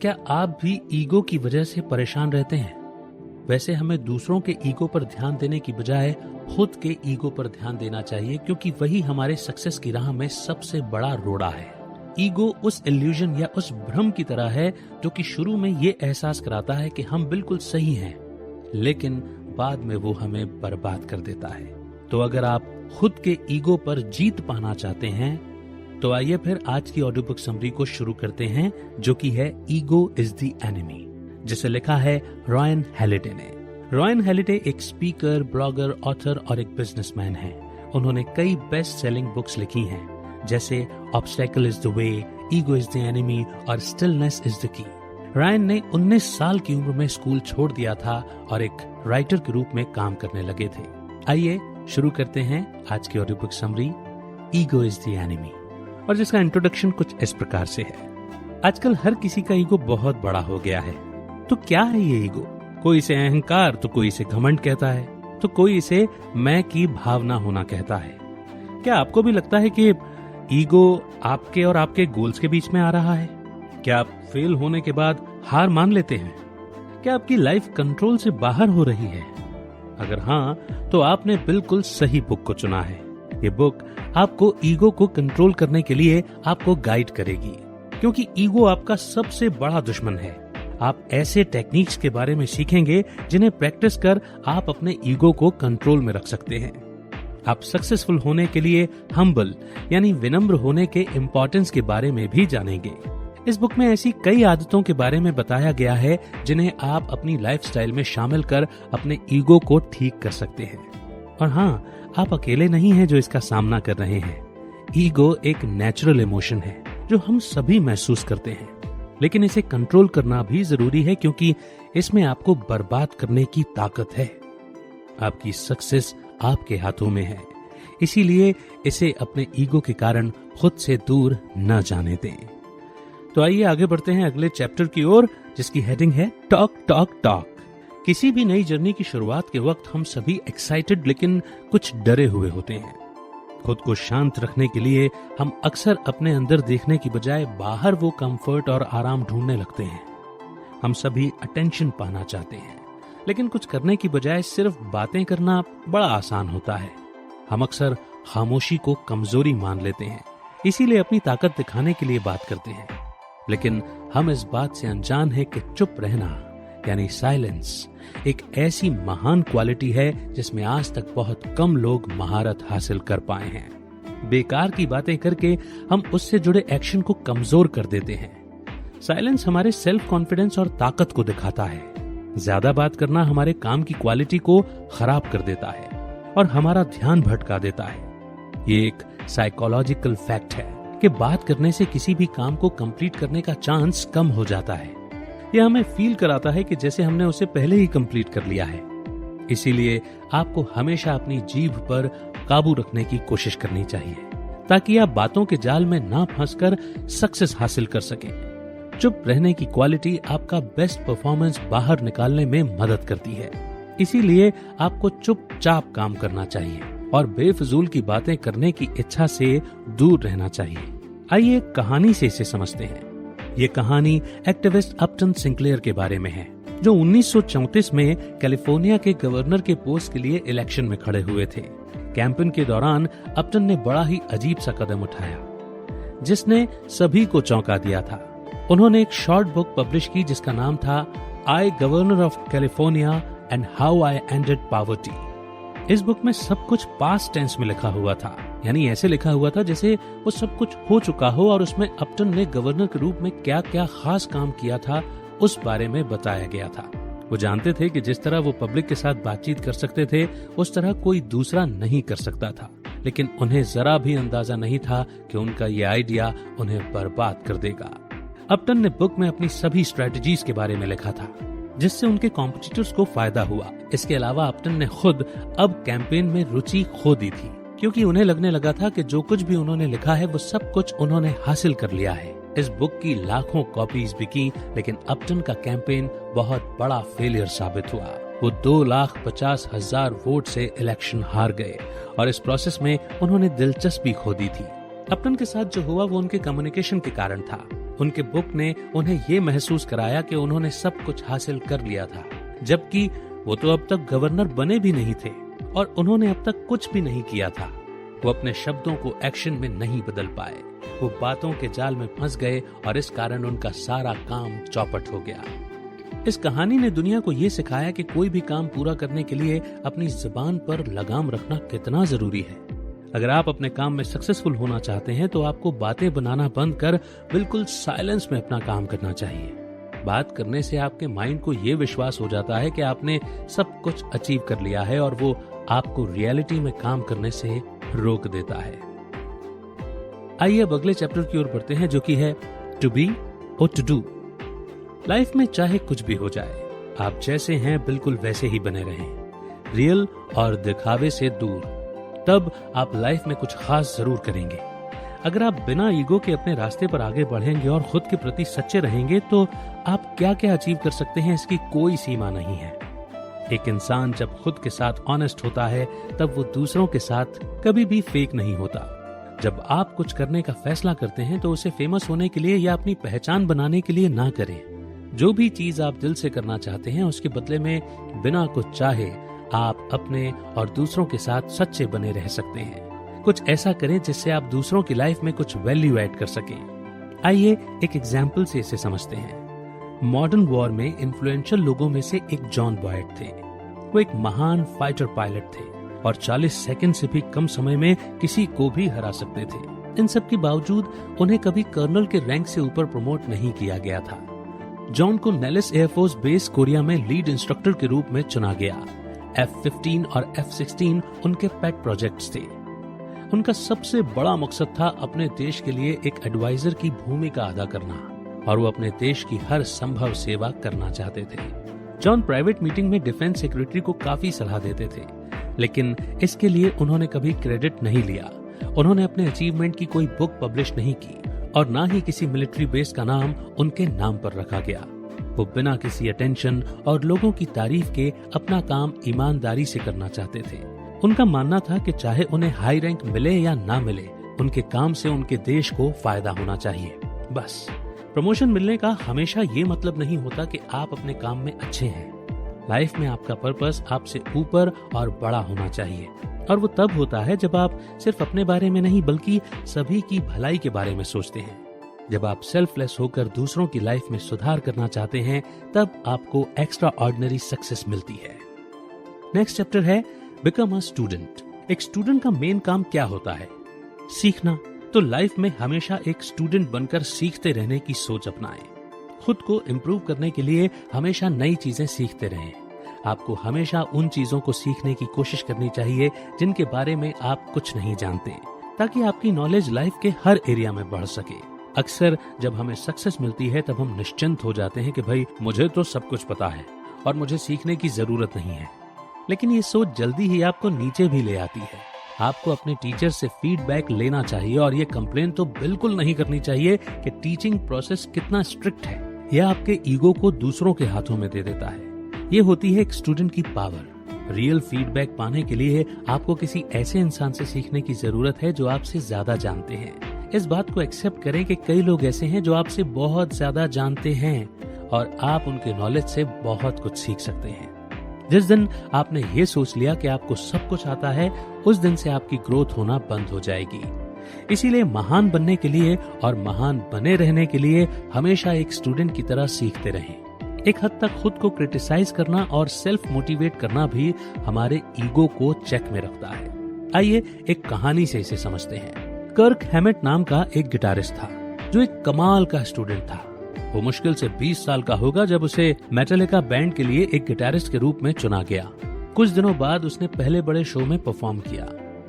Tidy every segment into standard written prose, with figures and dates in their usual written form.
क्या आप भी ईगो की वजह से परेशान रहते हैं? वैसे हमें दूसरों के ईगो पर ध्यान देने की बजाय खुद के ईगो पर ध्यान देना चाहिए, क्योंकि वही हमारे सक्सेस की राह में सबसे बड़ा रोड़ा है। ईगो उस इल्यूजन या उस भ्रम की तरह है जो कि शुरू में ये एहसास कराता है कि हम बिल्कुल सही हैं, लेकिन बाद में वो हमें बर्बाद कर देता है। तो अगर आप खुद के ईगो पर जीत पाना चाहते हैं तो आइए फिर आज की ऑडियो बुक समरी को शुरू करते हैं, जो कि है ईगो इज द एनिमी, जिसे लिखा है रॉयन हैलिडे ने। रॉयन हैलिडे एक स्पीकर, ब्लॉगर, ऑथर और एक बिजनेसमैन है। उन्होंने कई बेस्ट सेलिंग बुक्स लिखी हैं, जैसे obstacle is the way, ego is the enemy और स्टिलनेस इज द की। रॉयन ने 19 साल की उम्र में स्कूल छोड़ दिया था और एक राइटर के रूप में काम करने लगे थे। आइए शुरू करते हैं आज की audio book summary, ego is the enemy, और जिसका इंट्रोडक्शन कुछ इस प्रकार से है। आजकल हर किसी का ईगो बहुत बड़ा हो गया है। तो क्या है ये ईगो? कोई इसे अहंकार, तो कोई इसे घमंड कहता है, तो कोई इसे मैं की भावना होना कहता है। क्या आपको भी लगता है कि ईगो आपके और आपके गोल्स के बीच में आ रहा है? क्या आप फेल होने के बाद हार मान लेते हैं? क्या आपकी लाइफ कंट्रोल से बाहर हो रही है? अगर हाँ, तो आपने बिल्कुल सही बुक को चुना है। ये बुक आपको ईगो को कंट्रोल करने के लिए आपको गाइड करेगी, क्योंकि ईगो आपका सबसे बड़ा दुश्मन है। आप ऐसे टेक्निक्स के बारे में सीखेंगे जिन्हें प्रैक्टिस कर आप अपने ईगो को कंट्रोल में रख सकते हैं। आप सक्सेसफुल होने के लिए हम्बल यानी विनम्र होने के इम्पोर्टेंस के बारे में भी जानेंगे। इस बुक में ऐसी कई आदतों के बारे में बताया गया है जिन्हें आप अपनी लाइफस्टाइल में शामिल कर अपने ईगो को ठीक कर सकते हैं। और हाँ, आप अकेले नहीं हैं जो इसका सामना कर रहे हैं। ईगो एक नेचुरल इमोशन है जो हम सभी महसूस करते हैं, लेकिन इसे कंट्रोल करना भी जरूरी है, क्योंकि इसमें आपको बर्बाद करने की ताकत है। आपकी सक्सेस आपके हाथों में है, इसीलिए इसे अपने ईगो के कारण खुद से दूर न जाने दें। तो आइए आगे बढ़ते हैं अगले चैप्टर की ओर, जिसकी हेडिंग है टॉक टॉक टॉक। किसी भी नई जर्नी की शुरुआत के वक्त हम सभी एक्साइटेड लेकिन कुछ डरे हुए होते हैं। खुद को शांत रखने के लिए हम अक्सर अपने अंदर देखने की बजाय बाहर वो कंफर्ट और आराम ढूंढने लगते हैं। हम सभी अटेंशन पाना चाहते हैं, लेकिन कुछ करने की बजाय सिर्फ बातें करना बड़ा आसान होता है। हम अक्सर खामोशी को कमजोरी मान लेते हैं, इसीलिए अपनी ताकत दिखाने के लिए बात करते हैं। लेकिन हम इस बात से अनजान है कि चुप रहना यानी साइलेंस एक ऐसी महान क्वालिटी है जिसमें आज तक बहुत कम लोग महारत हासिल कर पाए हैं। बेकार की बातें करके हम उससे जुड़े एक्शन को कमजोर कर देते हैं। साइलेंस हमारे सेल्फ कॉन्फिडेंस और ताकत को दिखाता है। ज्यादा बात करना हमारे काम की क्वालिटी को खराब कर देता है और हमारा ध्यान भटका देता है। ये एक साइकोलॉजिकल फैक्ट है कि बात करने से किसी भी काम को कंप्लीट करने का चांस कम हो जाता है। यह हमें फील कराता है कि जैसे हमने उसे पहले ही कंप्लीट कर लिया है। इसीलिए आपको हमेशा अपनी जीभ पर काबू रखने की कोशिश करनी चाहिए, ताकि आप बातों के जाल में ना फंसकर सक्सेस हासिल कर सकें। चुप रहने की क्वालिटी आपका बेस्ट परफॉर्मेंस बाहर निकालने में मदद करती है। इसीलिए आपको चुपचाप काम करना चाहिए और बेफजूल की बातें करने की इच्छा से दूर रहना चाहिए। आइए कहानी से इसे समझते हैं। ये कहानी एक्टिविस्ट अपटन सिंक्लेयर के बारे में है, जो 1934 में कैलिफोर्निया के गवर्नर के पोस्ट के लिए इलेक्शन में खड़े हुए थे। कैंपेन के दौरान अपटन ने बड़ा ही अजीब सा कदम उठाया, जिसने सभी को चौंका दिया था। उन्होंने एक शॉर्ट बुक पब्लिश की जिसका नाम था I governor of California and how I ended poverty. इस बुक में सब कुछ पास्ट टेंस में लिखा हुआ था, यानी ऐसे लिखा हुआ था जैसे वो सब कुछ हो चुका हो, और उसमें अपटन ने गवर्नर के रूप में क्या क्या खास काम किया था उस बारे में बताया गया था। वो जानते थे कि जिस तरह वो पब्लिक के साथ बातचीत कर सकते थे उस तरह कोई दूसरा नहीं कर सकता था, लेकिन उन्हें जरा भी अंदाजा नहीं था कि उनका ये आइडिया उन्हें बर्बाद कर देगा। अपटन ने बुक में अपनी सभी स्ट्रेटजीज के बारे में लिखा था, जिससे उनके कॉम्पिटिटर्स को फायदा हुआ। इसके अलावा अपटन ने खुद अब कैंपेन में रुचि खो दी थी, क्योंकि उन्हें लगने लगा था कि जो कुछ भी उन्होंने लिखा है वो सब कुछ उन्होंने हासिल कर लिया है। इस बुक की लाखों कॉपीज बिकी, लेकिन अपटन का कैंपेन बहुत बड़ा फेलियर साबित हुआ। वो 2,50,000 वोट से इलेक्शन हार गए और इस प्रोसेस में उन्होंने दिलचस्पी खो दी थी। अपटन के साथ जो हुआ वो उनके कम्युनिकेशन के कारण था। उनके बुक ने उन्हें ये महसूस कराया कि उन्होंने सब कुछ हासिल कर लिया था, जबकि वो तो अब तक गवर्नर बने भी नहीं थे और उन्होंने अब तक कुछ भी नहीं किया था। वो अपने शब्दों को एक्शन में नहीं बदल पाए, वो बातों के जाल में फंस गए और इस कारण उनका सारा काम चौपट हो गया। इस कहानी ने दुनिया को ये सिखाया कि कोई भी काम पूरा करने के लिए अपनी जुबान पर लगाम रखना कितना जरूरी है। अगर आप अपने काम में सक्सेसफुल होना चाहते हैं तो आपको बातें बनाना बंद कर बिल्कुल साइलेंस में अपना काम करना चाहिए। बात करने से आपके माइंड को ये विश्वास हो जाता है कि आपने सब कुछ अचीव कर लिया है और वो आपको रियलिटी में काम करने से रोक देता है। आइए अब अगले चैप्टर की ओर बढ़ते हैं, जो कि है टू बी और टू डू। लाइफ में चाहे कुछ भी हो जाए, आप जैसे हैं बिल्कुल वैसे ही बने रहें, रियल और दिखावे से दूर, तब आप लाइफ में कुछ खास जरूर करेंगे। अगर आप बिना ईगो के अपने रास्ते पर आगे बढ़ेंगे और खुद के प्रति सच्चे रहेंगे तो आप क्या क्या अचीव कर सकते हैं, इसकी कोई सीमा नहीं है। एक इंसान जब खुद के साथ ऑनेस्ट होता है तब वो दूसरों के साथ कभी भी फेक नहीं होता। जब आप कुछ करने का फैसला करते हैं तो उसे फेमस होने के लिए या अपनी पहचान बनाने के लिए ना करें। जो भी चीज आप दिल से करना चाहते हैं उसके बदले में बिना कुछ चाहे आप अपने और दूसरों के साथ सच्चे बने रह सकते हैं। कुछ ऐसा करें जिससे आप दूसरों की लाइफ में कुछ वैल्यू ऐड कर सकें। आइए एक एग्जाम्पल से इसे समझते हैं। मॉडर्न वॉर में इन्फ्लुएंशियल लोगों में से एक जॉन बॉयड थे। वो एक महान फाइटर पायलट थे और 40 सेकंड से भी कम समय में किसी को भी हरा सकते थे। इन सब के बावजूद उन्हें कभी कर्नल के रैंक से ऊपर प्रमोट नहीं किया गया था। जॉन को नेलिस एयरफोर्स बेस कोरिया में लीड इंस्ट्रक्टर के रूप में चुना गया। F-15 और F-16 उनके पेट प्रोजेक्ट्स थे। उनका सबसे बड़ा मकसद था अपने देश के लिए एक एडवाइजर की भूमिका अदा करना और वो अपने देश की हर संभव सेवा करना चाहते थे। जॉन प्राइवेट मीटिंग में डिफेंस सेक्रेटरी को काफी सलाह देते थे, लेकिन इसके लिए उन्होंने कभी क्रेडिट नहीं लिया। उन्होंने अपने अचीवमेंट की कोई बुक पब्लिश नहीं की और ना ही किसी मिलिट्री बेस का नाम उनके नाम पर रखा गया। वो बिना किसी अटेंशन और लोगों की तारीफ के अपना काम ईमानदारी से करना चाहते थे। उनका मानना था कि चाहे उन्हें हाई रैंक मिले या ना मिले, उनके काम से उनके देश को फायदा होना चाहिए। बस प्रमोशन मिलने का हमेशा ये मतलब नहीं होता कि आप अपने काम में अच्छे हैं। लाइफ में आपका पर्पस आपसे ऊपर और बड़ा होना चाहिए और वो तब होता है जब आप सिर्फ अपने बारे में नहीं बल्कि सभी की भलाई के बारे में सोचते हैं। जब आप सेल्फलेस होकर दूसरों की लाइफ में सुधार करना चाहते हैं तब आपको एक्स्ट्रा ऑर्डिनरी सक्सेस मिलती है। नेक्स्ट चैप्टर है बिकम अ स्टूडेंट। एक स्टूडेंट का मेन काम क्या होता है? सीखना। तो लाइफ में हमेशा एक स्टूडेंट बनकर सीखते रहने की सोच अपनाएं। खुद को इम्प्रूव करने के लिए हमेशा नई चीजें सीखते रहें। आपको हमेशा उन चीजों को सीखने की कोशिश करनी चाहिए जिनके बारे में आप कुछ नहीं जानते, ताकि आपकी नॉलेज लाइफ के हर एरिया में बढ़ सके। अक्सर जब हमें सक्सेस मिलती है तब हम निश्चिंत हो जाते हैं कि भाई मुझे तो सब कुछ पता है और मुझे सीखने की जरूरत नहीं है। लेकिन ये सोच जल्दी ही आपको नीचे भी ले आती है। आपको अपने टीचर से फीडबैक लेना चाहिए और ये कंप्लेन तो बिल्कुल नहीं करनी चाहिए कि टीचिंग प्रोसेस कितना स्ट्रिक्ट है। यह आपके ईगो को दूसरों के हाथों में दे देता है। ये होती है एक स्टूडेंट की पावर। रियल फीडबैक पाने के लिए आपको किसी ऐसे इंसान से सीखने की जरूरत है जो आपसे ज्यादा जानते हैं। इस बात को एक्सेप्ट करें कि कई लोग ऐसे हैं जो आपसे बहुत ज्यादा जानते हैं और आप उनके नॉलेज से बहुत कुछ सीख सकते हैं। जिस दिन आपने ये सोच लिया कि आपको सब कुछ आता है, उस दिन से आपकी ग्रोथ होना बंद हो जाएगी। इसीलिए महान बनने के लिए और महान बने रहने के लिए हमेशा एक स्टूडेंट की तरह सीखते रहें। एक हद तक खुद को क्रिटिसाइज करना और सेल्फ मोटिवेट करना भी हमारे ईगो को चेक में रखता है। आइए एक कहानी से इसे समझते हैं। कर्क हैमेट नाम का एक गिटारिस्ट था जो एक कमाल का स्टूडेंट था। वो मुश्किल से 20 साल का होगा जब उसे मेटालिका बैंड के लिए एक गिटारिस्ट के रूप में चुना गया। कुछ दिनों बाद उसने पहले बड़े शो में परफॉर्म किया।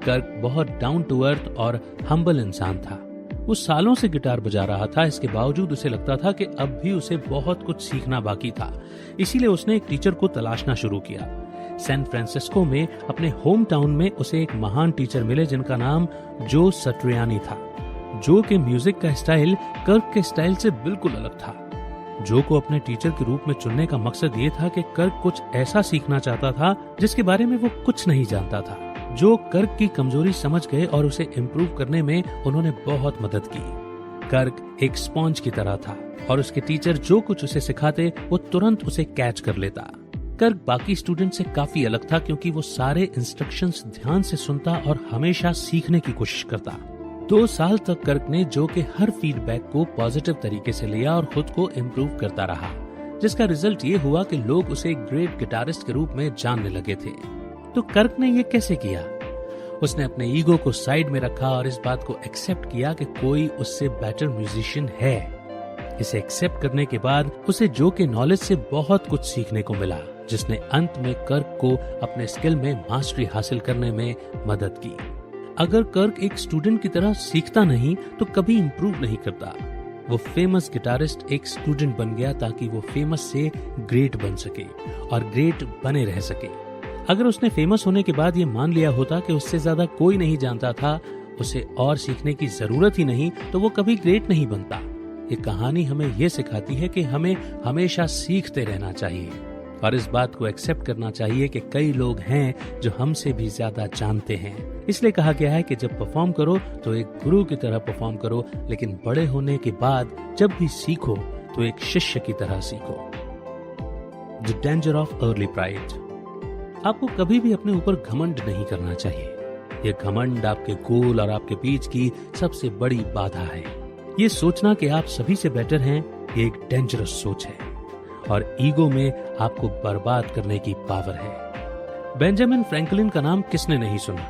कर्क बहुत डाउन टू अर्थ और हम्बल इंसान था। वो सालों से गिटार बजा रहा था, इसके बावजूद उसे लगता था कि अब भी उसे बहुत कुछ सीखना बाकी था। इसीलिए उसने एक टीचर को तलाशना शुरू किया। सैन फ्रांसिस्को में अपने होम टाउन में उसे एक महान टीचर मिले जिनका नाम जो सट्रियानी था। जो के म्यूजिक का स्टाइल कर्क के स्टाइल से बिल्कुल अलग था। जो को अपने टीचर के रूप में चुनने का मकसद ये था कि कर्क कुछ ऐसा सीखना चाहता था जिसके बारे में वो कुछ नहीं जानता था। जो कर्क की कमजोरी समझ गए और उसे इम्प्रूव करने में उन्होंने बहुत मदद की। कर्क एक स्पॉन्ज की तरह था और उसके टीचर जो कुछ उसे सिखाते वो तुरंत उसे कैच कर लेता। कर्क बाकी स्टूडेंट से काफी अलग था क्योंकि वो सारे इंस्ट्रक्शंस ध्यान से सुनता और हमेशा सीखने की कोशिश करता। 2 साल तक कर्क ने जो के हर फीडबैक को पॉजिटिव तरीके से लिया और खुद को इम्प्रूव करता रहा, जिसका रिजल्ट ये हुआ कि लोग उसे एक ग्रेट गिटारिस्ट के रूप में जानने लगे थे। तो कर्क ने ये कैसे किया? उसने अपने ईगो को साइड में रखा और इस बात को एक्सेप्ट किया कि कोई उससे बेटर म्यूजिशियन है। इसे एक्सेप्ट करने के बाद उसे जो के नॉलेज से बहुत कुछ सीखने को मिला, जिसने अंत में कर्क को अपने स्किल में मास्टरी हासिल करने में मदद की। अगर कर्क एक स्टूडेंट की तरह सीखता नहीं तो कभी इम्प्रूव नहीं करता। वो फेमस गिटारिस्ट एक स्टूडेंट बन गया ताकि वो फेमस से ग्रेट बन सके और ग्रेट बने रह सके। अगर उसने फेमस होने के बाद ये मान लिया होता कि उससे ज्यादा कोई नहीं जानता था, उसे और सीखने की जरूरत ही नहीं, तो वो कभी ग्रेट नहीं बनता। ये कहानी हमें ये सिखाती है कि हमें हमेशा सीखते रहना चाहिए और इस बात को एक्सेप्ट करना चाहिए कि कई लोग हैं जो हमसे भी ज्यादा जानते हैं। इसलिए कहा गया है कि जब परफॉर्म करो तो एक गुरु की तरह परफॉर्म करो, लेकिन बड़े होने के बाद जब भी सीखो तो एक शिष्य की तरह सीखो। The danger of early pride. आपको कभी भी अपने ऊपर घमंड नहीं करना चाहिए। ये घमंड आपके गोल और आपके बीच की सबसे बड़ी बाधा है। ये सोचना कि आप सभी से बेटर हैं, ये एक डेंजरस सोच है और ईगो में आपको बर्बाद करने की पावर है। बेंजामिन फ्रैंकलिन का नाम किसने नहीं सुना?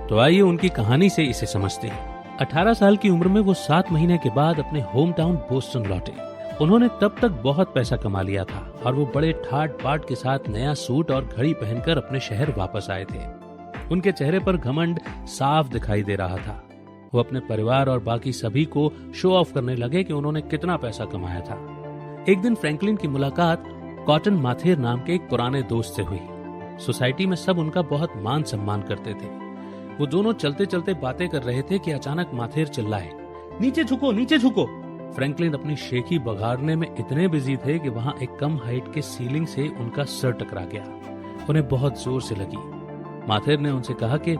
तो आइए उनकी कहानी से इसे समझते हैं। 18 साल की उम्र में वो 7 महीने के बाद अपने होम टाउन बोस्टन लौटे। उन्होंने तब तक बहुत पैसा कमा लिया था और वो बड़े ठाट बाट के साथ नया सूट और घड़ी पहनकर अपने शहर वापस आए थे। उनके चेहरे पर घमंड साफ दिखाई दे रहा था। वो अपने परिवार और बाकी सभी को शो ऑफ करने लगे कि उन्होंने कितना पैसा कमाया था। एक दिन फ्रैंकलिन की मुलाकात कॉटन माथेर नाम के एक पुराने दोस्त से हुई। सोसाइटी में सब उनका बहुत मान सम्मान करते थे। वो दोनों चलते चलते बातें कर रहे थे कि अचानक माथेर चिल्लाए, नीचे झुको, नीचे झुको। फ्रैंकलिन अपनी शेखी बघाड़ने में इतने बिजी थे कि वहां एक कम हाइट के सीलिंग से उनका सर टकरा गया। उन्हें बहुत जोर से लगी। माथेर ने उनसे कहा कि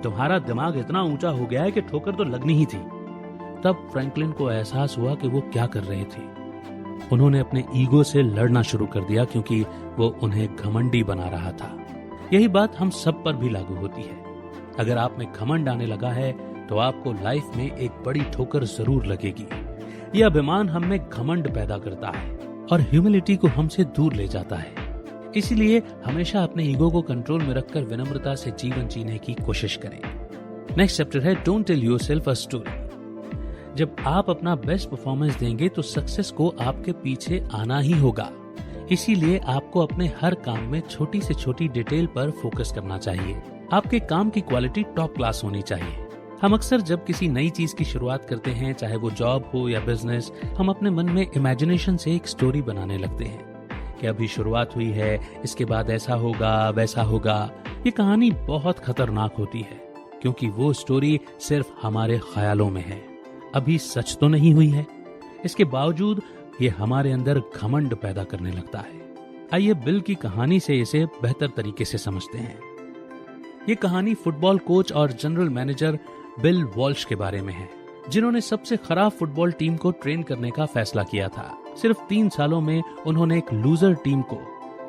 तुम्हारा दिमाग इतना ऊंचा हो गया है कि ठोकर तो लगनी ही थी। तब फ्रैंकलिन को एहसास हुआ कि वो क्या कर रहे थे। उन्होंने अपने ईगो से लड़ना शुरू कर दिया क्योंकि वो उन्हें घमंडी बना रहा था। यही बात हम सब पर भी लागू होती है। अगर आप में घमंड आने लगा है तो आपको लाइफ में एक बड़ी ठोकर जरूर लगेगी। यह अभिमान हम में घमंड पैदा करता है और ह्यूमिलिटी को हमसे दूर ले जाता है। इसीलिए हमेशा अपने ईगो को कंट्रोल में रखकर विनम्रता से जीवन जीने की कोशिश करें। नेक्स्ट चैप्टर है don't tell yourself a story. जब आप अपना बेस्ट परफॉर्मेंस देंगे तो सक्सेस को आपके पीछे आना ही होगा। इसीलिए आपको अपने हर काम में छोटी से छोटी डिटेल पर फोकस करना चाहिए। आपके काम की क्वालिटी टॉप क्लास होनी चाहिए। हम अक्सर जब किसी नई चीज की शुरुआत करते हैं, चाहे वो जॉब हो या बिजनेस, हम अपने मन में इमेजिनेशन से एक स्टोरी बनाने लगते हैं कि अभी शुरुआत हुई है, इसके बाद ऐसा होगा, वैसा होगा। ये कहानी बहुत खतरनाक होती है क्योंकि वो स्टोरी सिर्फ हमारे ख्यालों में है, अभी सच तो नहीं हुई है। इसके बावजूद ये हमारे अंदर घमंड पैदा करने लगता है। आइए बिल की कहानी से इसे बेहतर तरीके से समझते हैं। ये कहानी फुटबॉल कोच और जनरल मैनेजर बिल वॉल्श के बारे में है, जिन्होंने सबसे खराब फुटबॉल टीम को ट्रेन करने का फैसला किया था। सिर्फ 3 सालों में उन्होंने एक लूजर टीम को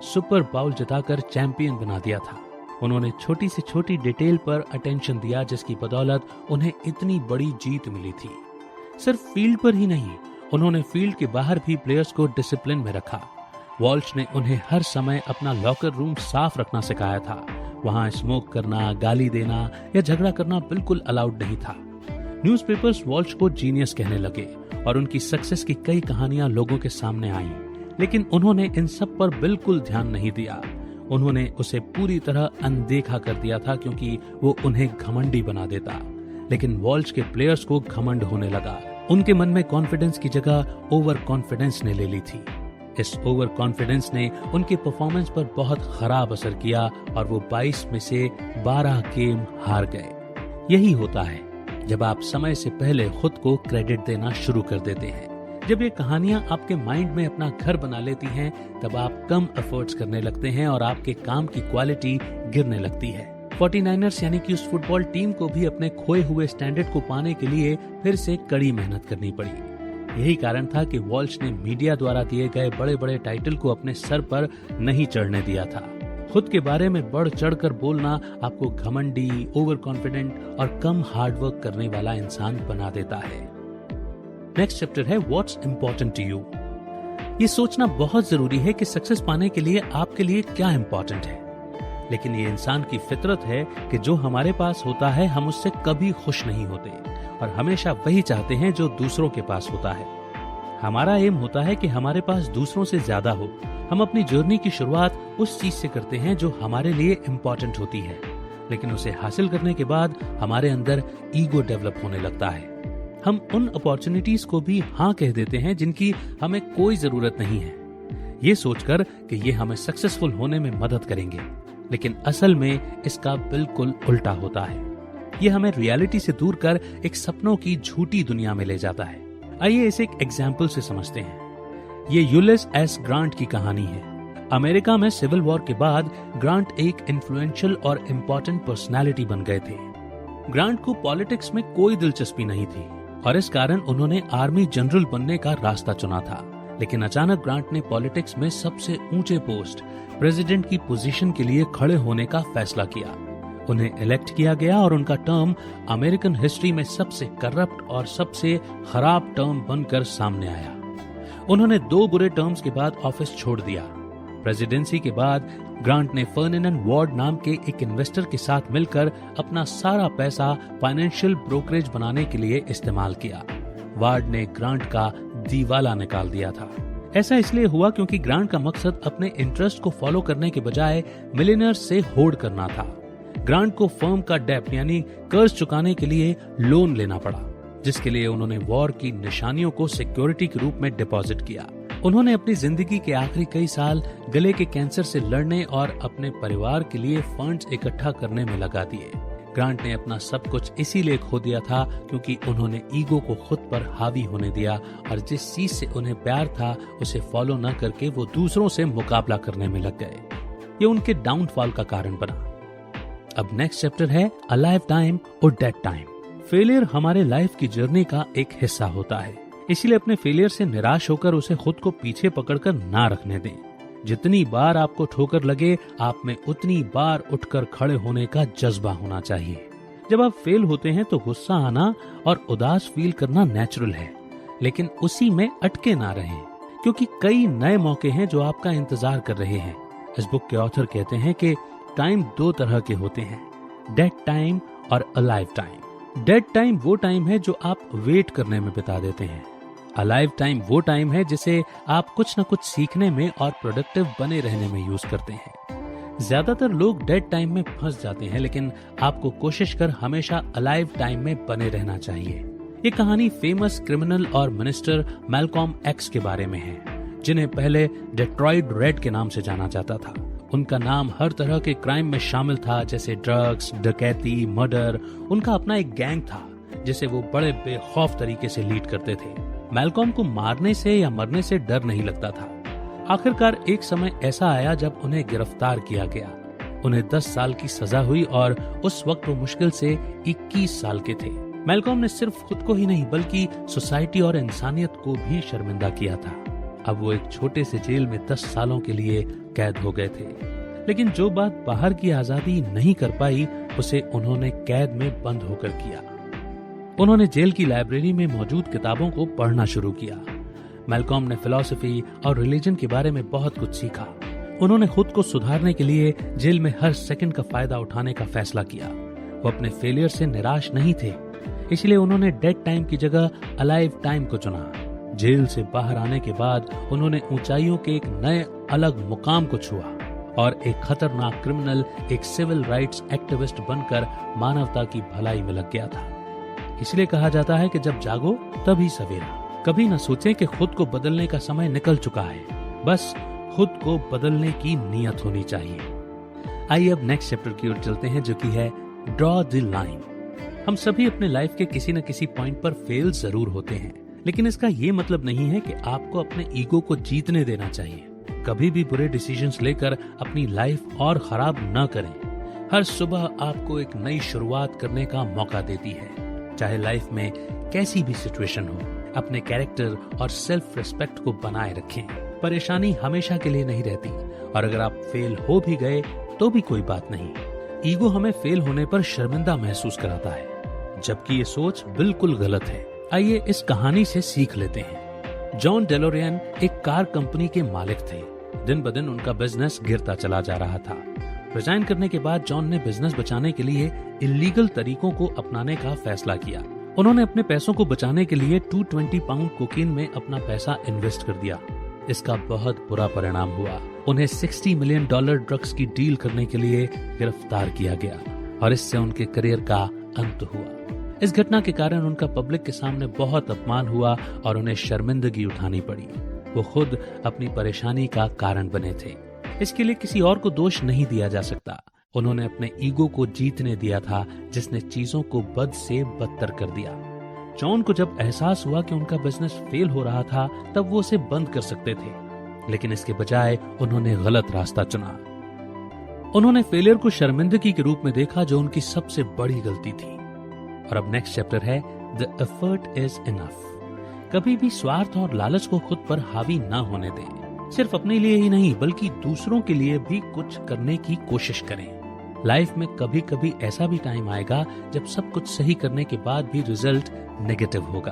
सुपर बाउल जिताकर चैंपियन बना दिया था। उन्होंने छोटी से छोटी डिटेल पर अटेंशन दिया, जिसकी बदौलत उन्हें इतनी बड़ी जीत मिली थी। सिर्फ फील्ड पर ही नहीं, उन्होंने फील्ड के बाहर भी प्लेयर्स को डिसिप्लिन में रखा। वॉल्श ने उन्हें हर समय अपना लॉकर रूम साफ रखना सिखाया था। वहां स्मोक करना, गाली देना या झगड़ा करना बिल्कुल अलाउड नहीं था। न्यूज़पेपर्स वॉल्श को जीनियस कहने लगे और उनकी सक्सेस की कई कहानियां लोगों के सामने आईं, लेकिन उन्होंने इन सब पर बिल्कुल ध्यान नहीं दिया। उन्होंने उसे पूरी तरह अनदेखा कर दिया था क्योंकि वो उन्हें घमंडी बना देता। लेकिन वॉल्श के प्लेयर्स को घमंड होने लगा। उनके मन में कॉन्फिडेंस की जगह ओवर कॉन्फिडेंस ने ले ली थी। इस ओवर कॉन्फिडेंस ने उनके परफॉर्मेंस पर बहुत खराब असर किया और वो 22 में से 12 गेम हार गए। यही होता है जब आप समय से पहले खुद को क्रेडिट देना शुरू कर देते हैं। जब ये कहानियां आपके माइंड में अपना घर बना लेती हैं, तब आप कम एफर्ट्स करने लगते हैं और आपके काम की क्वालिटी गिरने लगती है। 49ers यानी कि उस फुटबॉल टीम को भी अपने खोए हुए स्टैंडर्ड को पाने के लिए फिर से कड़ी मेहनत करनी पड़ी। यही कारण था कि वॉल्श ने मीडिया द्वारा दिए गए बड़े बड़े टाइटल को अपने सर पर नहीं चढ़ने दिया था। खुद के बारे में बढ़ चढ़कर बोलना आपको घमंडी, ओवर कॉन्फिडेंट और कम हार्ड वर्क करने वाला इंसान बना देता है। नेक्स्ट चैप्टर है व्हाट्स इम्पोर्टेंट टू यू। ये सोचना बहुत जरूरी है कि सक्सेस पाने के लिए आपके लिए क्या इम्पोर्टेंट है, लेकिन ये इंसान की फितरत है कि जो हमारे पास होता है हम उससे कभी खुश नहीं होते और हमेशा वही चाहते हैं जो दूसरों के पास होता है। हमारा एम होता है कि हमारे पास दूसरों से ज्यादा हो। हम अपनी जर्नी की शुरुआत उस चीज से करते हैं जो हमारे लिए इम्पोर्टेंट होती है, लेकिन उसे हासिल करने के बाद हमारे अंदर ईगो डेवलप होने लगता है। हम उन अपॉर्चुनिटीज को भी हाँ कह देते हैं जिनकी हमें कोई जरूरत नहीं है, ये सोचकर कि ये हमें सक्सेसफुल होने में मदद करेंगे, लेकिन असल में इसका बिल्कुल उल्टा होता है। ये हमें रियलिटी से दूर कर एक सपनों की झूठी दुनिया में ले जाता है। आइए इसे एक एग्जाम्पल से समझते हैं। ये यूलिस एस ग्रांट की कहानी है। अमेरिका में सिविल वॉर के बाद ग्रांट एक इन्फ्लुएंशियल और इम्पोर्टेंट पर्सनालिटी बन गए थे। ग्रांट को पॉलिटिक्स में कोई दिलचस्पी नहीं थी और इस कारण उन्होंने आर्मी जनरल बनने का रास्ता चुना था, लेकिन अचानक ग्रांट ने पॉलिटिक्स में सबसे ऊंचे पोस्ट प्रेसिडेंट की पोजीशन के लिए खड़े होने का फैसला किया। उन्हें इलेक्ट किया गया और उनका टर्म अमेरिकन हिस्ट्री में सबसे करप्ट और सबसे खराब टर्म बनकर सामने आया। उन्होंने 2 बुरे टर्म्स के बाद ऑफिस छोड़ दिया। प्रेसिडेंसी के बाद ग्रांट ने फर्डिनेंड वार्ड नाम के एक इन्वेस्टर के साथ मिलकर अपना सारा पैसा फाइनेंशियल ब्रोकरेज बनाने के लिए इस्तेमाल किया। वार्ड ने ग्रांट का दीवाला निकाल दिया था। ऐसा इसलिए हुआ क्योंकि ग्रांट का मकसद अपने इंटरेस्ट को फॉलो करने के बजाय मिलियनर्स से होड़ करना था। ग्रांट को फर्म का डेब्ट यानी कर्ज चुकाने के लिए लोन लेना पड़ा, जिसके लिए उन्होंने वॉर की निशानियों को सिक्योरिटी के रूप में डिपॉजिट किया। उन्होंने अपनी जिंदगी के आखिरी कई साल गले के कैंसर से लड़ने और अपने परिवार के लिए फंड्स इकट्ठा करने में लगा दिए। ग्रांट ने अपना सब कुछ इसीलिए खो दिया था क्योंकि उन्होंने ईगो को खुद पर हावी होने दिया और जिस चीज से उन्हें प्यार था उसे फॉलो न करके वो दूसरों से मुकाबला करने में लग गए। ये उनके डाउनफॉल का कारण बना। अब नेक्स्ट चैप्टर है अ लाइफ टाइम और डेड टाइम। फेलियर हमारे लाइफ की जर्नी का एक हिस्सा होता है, इसलिए अपने फेलियर से निराश होकर उसे खुद को पीछे पकड़कर ना रखने दें। जितनी बार आपको ठोकर लगे, आप में उतनी बार उठकर खड़े होने का जज्बा होना चाहिए। जब आप फेल होते हैं तो गुस्सा आना और उदास फील करना नेचुरल है, लेकिन उसी में अटके ना रहें, क्योंकि कई नए मौके हैं जो आपका इंतजार कर रहे हैं। इस बुक के ऑथर कहते हैं कि टाइम 2 तरह के होते हैं, डेड टाइम और अलाइव टाइम। डेड टाइम वो टाइम है जो आप वेट करने में बिता देते हैं। अलाइव टाइम वो टाइम है जिसे आप कुछ न कुछ सीखने में और प्रोडक्टिव बने रहने में यूज करते हैं। ज्यादातर लोग डेड टाइम में फंस जाते हैं, लेकिन आपको कोशिश कर हमेशा अलाइव टाइम में बने रहना चाहिए। ये कहानी फेमस क्रिमिनल और मिनिस्टर मैल्कॉम एक्स के बारे में है, जिन्हें पहले डेट्रॉइट रेड के नाम से जाना जाता था। उनका नाम हर तरह के क्राइम में शामिल था, जैसे ड्रग्स, डकैती, मर्डर। उनका अपना एक गैंग था जिसे वो बड़े बेखौफ तरीके से लीड करते थे। मैल्कॉम को मारने से या मरने से डर नहीं लगता था। आखिरकार एक समय ऐसा आया जब उन्हें गिरफ्तार किया गया। उन्हें 10 साल की सजा हुई और उस वक्त वो मुश्किल से 21 साल के थे। मैल्कॉम ने सिर्फ खुद को ही नहीं बल्कि सोसाइटी और इंसानियत को भी शर्मिंदा किया था। अब वो एक छोटे से जेल में 10 सालों के लिए कैद हो गए थे, लेकिन जो बात बाहर की आजादी नहीं कर पाई उसे उन्होंने कैद में बंद होकर किया। उन्होंने जेल की लाइब्रेरी में मौजूद किताबों को पढ़ना शुरू किया। मैल्कॉम ने फिलॉसफी और रिलीजन के बारे में बहुत कुछ सीखा। उन्होंने खुद को सुधारने के लिए जेल में हर सेकंड का फायदा उठाने का फैसला किया। वो अपने फेलियर से निराश नहीं थे, इसलिए उन्होंने डेड टाइम की जगह अलाइव टाइम को चुना। जेल से बाहर आने के बाद उन्होंने ऊंचाइयों के एक नए अलग मुकाम को छुआ और एक खतरनाक क्रिमिनल, एक सिविल राइट्स एक्टिविस्ट बनकर मानवता की भलाई में लग गया था। इसलिए कहा जाता है कि जब जागो तभी सवेरा। कभी न सोचें कि खुद को बदलने का समय निकल चुका है, बस खुद को बदलने की नीयत होनी चाहिए। आइए अब नेक्स्ट चैप्टर की ओर चलते हैं, जो कि है ड्रॉ द लाइन। हम सभी अपने लाइफ के किसी न किसी पॉइंट पर फेल जरूर होते हैं, लेकिन इसका ये मतलब नहीं है कि आपको अपने ईगो को जीतने देना चाहिए। कभी भी बुरे डिसीजंस लेकर अपनी लाइफ और खराब न करें। हर सुबह आपको एक नई शुरुआत करने का मौका देती है। चाहे लाइफ में कैसी भी सिचुएशन हो, अपने कैरेक्टर और सेल्फ रिस्पेक्ट को बनाए रखें। परेशानी हमेशा के लिए नहीं रहती, और अगर आप फेल हो भी गए तो भी कोई बात नहीं। ईगो हमें फेल होने पर शर्मिंदा महसूस कराता है, जबकि ये सोच बिल्कुल गलत है। आइए इस कहानी से सीख लेते हैं। जॉन डेलोरियन एक कार कंपनी के मालिक थे। दिन ब दिन उनका बिजनेस गिरता चला जा रहा था। रिजाइन करने के बाद जॉन ने बिजनेस बचाने के लिए इलीगल तरीकों को अपनाने का फैसला किया। उन्होंने अपने पैसों को बचाने के लिए 220 पाउंड कोकीन में अपना पैसा इन्वेस्ट कर दिया। इसका बहुत बुरा परिणाम हुआ। उन्हें $60 मिलियन ड्रग्स की डील करने के लिए गिरफ्तार किया गया और इससे उनके करियर का अंत हुआ। इस घटना के कारण उनका पब्लिक के सामने बहुत अपमान हुआ और उन्हें शर्मिंदगी उठानी पड़ी। वो खुद अपनी परेशानी का कारण बने थे। इसके लिए किसी और को दोष नहीं दिया जा सकता। उन्होंने अपने ईगो को जीतने दिया था, जिसने चीजों को बद से बदतर कर दिया। जॉन को जब एहसास हुआ कि उनका बिजनेस फेल हो रहा था, तब वो उसे बंद कर सकते थे, लेकिन इसके बजाय उन्होंने गलत रास्ता चुना। उन्होंने फेलियर को शर्मिंदगी के रूप में देखा, जो उनकी सबसे बड़ी गलती थी। और अब नेक्स्ट चैप्टर है द एफर्ट इज इनफ। कभी भी स्वार्थ और लालच को खुद पर हावी ना होने दें। सिर्फ अपने लिए ही नहीं, बल्कि दूसरों के लिए भी कुछ करने की कोशिश करें। लाइफ में कभी कभी ऐसा भी टाइम आएगा जब सब कुछ सही करने के बाद भी रिजल्ट नेगेटिव होगा।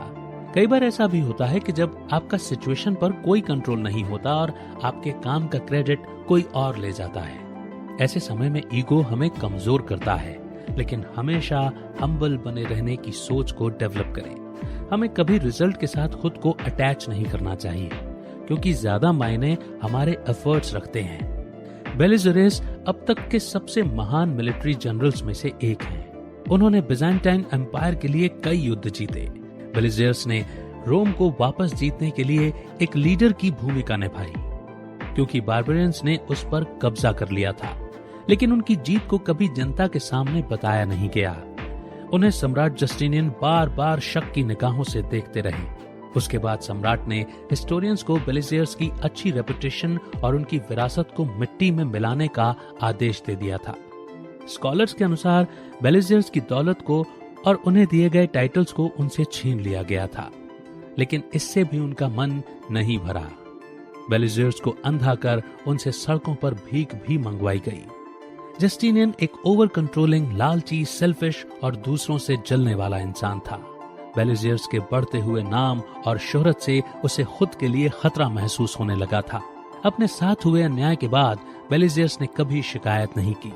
कई बार ऐसा भी होता है कि जब आपका सिचुएशन पर कोई कंट्रोल नहीं होता और आपके काम का क्रेडिट कोई और ले जाता है। ऐसे समय में ईगो हमें कमजोर करता है, लेकिन हमेशा हम्बल बने रहने की सोच को डेवलप करें। हमें कभी रिजल्ट के साथ खुद को अटैच नहीं करना चाहिए, क्योंकि ज्यादा मायने हमारे एफर्ट्स रखते हैं। बेलिजरेस अब तक के सबसे महान मिलिट्री जनरल्स में से एक हैं। उन्होंने बिजांटाइन एम्पायर के लिए कई युद्ध जीते। बेलिजर्स ने रोम को वापस जीतने के लिए एक लीडर की भूमिका निभाई, क्योंकि बार्बरियंस ने उस पर कब्जा कर लिया था। लेकिन उनकी जीत को कभी जनता के सामने बताया नहीं गया। उन्हें सम्राट जस्टिनियन बार बार शक की निगाहों से देखते रहे। उसके बाद सम्राट ने हिस्टोरियंस को बेलिजर्स की अच्छी रेपुटेशन और उनकी विरासत को मिट्टी में मिलाने का आदेश दे दिया था। स्कॉलर्स के अनुसार बेलिजर्स की दौलत को और उन्हें दिए गए टाइटल्स को उनसे छीन लिया गया था, लेकिन इससे भी उनका मन नहीं भरा। बेलिजर्स को अंधा कर उनसे सड़कों पर भीख भी मंगवाई गई। जस्टिनियन एक ओवर कंट्रोलिंग, लालची, सेल्फिश और दूसरों से जलने वाला इंसान था। बेलिजर्स के बढ़ते हुए नाम और शोहरत से उसे खुद के लिए खतरा महसूस होने लगा था। अपने साथ हुए अन्याय के बाद बेलिजर्स ने कभी शिकायत नहीं की।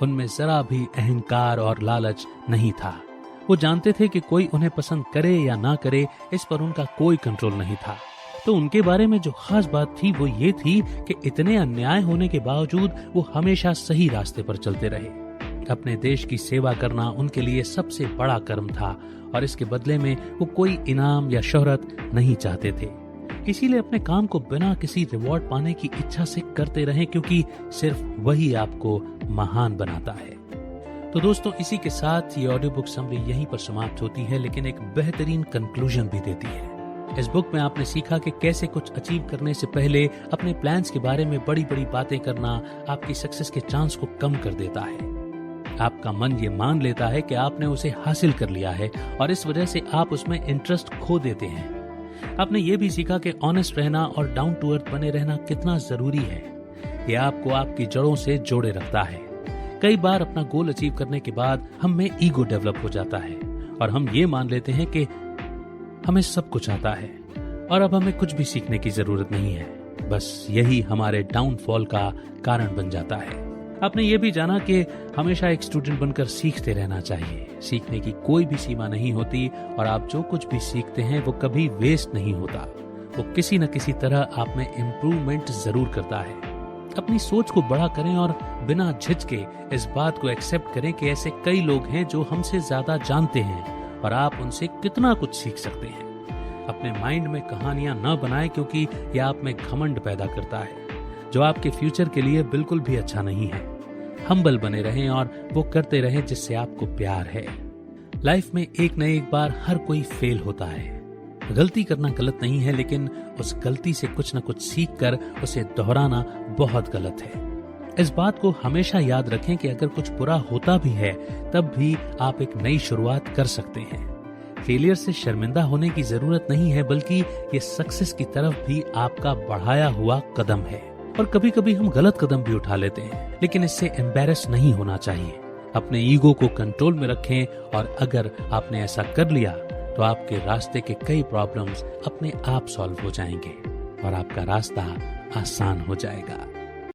उनमें जरा भी अहंकार और लालच नहीं था। वो जानते थे कि कोई उन्हें पसंद करे या ना करे, इस पर उनका कोई कंट्रोल नहीं था। तो उनके बारे में जो खास बात थी वो ये थी कि इतने अन्याय होने के बावजूद वो हमेशा सही रास्ते पर चलते रहे। अपने देश की सेवा करना उनके लिए सबसे बड़ा कर्म था, और इसके बदले में वो कोई इनाम या शोहरत नहीं चाहते थे। इसीलिए अपने काम को बिना किसी रिवॉर्ड पाने की इच्छा से करते रहे, क्योंकि सिर्फ वही आपको महान बनाता है। तो दोस्तों, इसी के साथ ये ऑडियो बुक समरी यहीं पर समाप्त होती है, लेकिन एक बेहतरीन कंक्लूजन भी देती है। इस बुक में आपने सीखा कि कैसे कुछ अचीव करने से पहले अपने प्लान्स के बारे में बड़ी बड़ी बातें करना आपकी सक्सेस के चांस को कम कर देता है। आपका मन ये मान लेता है कि आपने उसे हासिल कर लिया है, और इस वजह से आप उसमें इंटरेस्ट खो देते हैं। आपने ये भी सीखा कि ऑनेस्ट रहना और डाउन टू अर्थ बने रहना कितना जरूरी है। ये आपको आपकी जड़ों से जोड़े रखता है। कई बार अपना गोल अचीव करने के बाद हम में ईगो डेवलप हो जाता है, और हम ये मान लेते हैं कि हमें सब कुछ आता है और अब हमें कुछ भी सीखने की जरूरत नहीं है। बस यही हमारे डाउनफॉल का कारण बन जाता है। आपने ये भी जाना कि हमेशा एक स्टूडेंट बनकर सीखते रहना चाहिए। सीखने की कोई भी सीमा नहीं होती, और आप जो कुछ भी सीखते हैं वो कभी वेस्ट नहीं होता। वो किसी न किसी तरह आप में इम्प्रूवमेंट जरूर करता है। अपनी सोच को बड़ा करें और बिना झिझके इस बात को एक्सेप्ट करें कि ऐसे कई लोग हैं जो हमसे ज्यादा जानते हैं और आप उनसे कितना कुछ सीख सकते हैं। अपने माइंड में कहानियां न बनाएं, क्योंकि यह आप में घमंड पैदा करता है, जो आपके फ्यूचर के लिए बिल्कुल भी अच्छा नहीं है। हम्बल बने रहें और वो करते रहें जिससे आपको प्यार है। लाइफ में एक न एक बार हर कोई फेल होता है। गलती करना गलत नहीं है, लेकिन उस गलती से कुछ न कुछ सीख कर उसे दोहराना बहुत गलत है। इस बात को हमेशा याद रखें कि अगर कुछ बुरा होता भी है तब भी आप एक नई शुरुआत कर सकते हैं। फेलियर से शर्मिंदा होने की जरूरत नहीं है, बल्कि ये सक्सेस की तरफ भी आपका बढ़ाया हुआ कदम है। और कभी कभी हम गलत कदम भी उठा लेते हैं, लेकिन इससे एम्बैरेस नहीं होना चाहिए। अपने ईगो को कंट्रोल में रखें, और अगर आपने ऐसा कर लिया तो आपके रास्ते के कई प्रॉब्लम्स अपने आप सॉल्व हो जाएंगे और आपका रास्ता आसान हो जाएगा।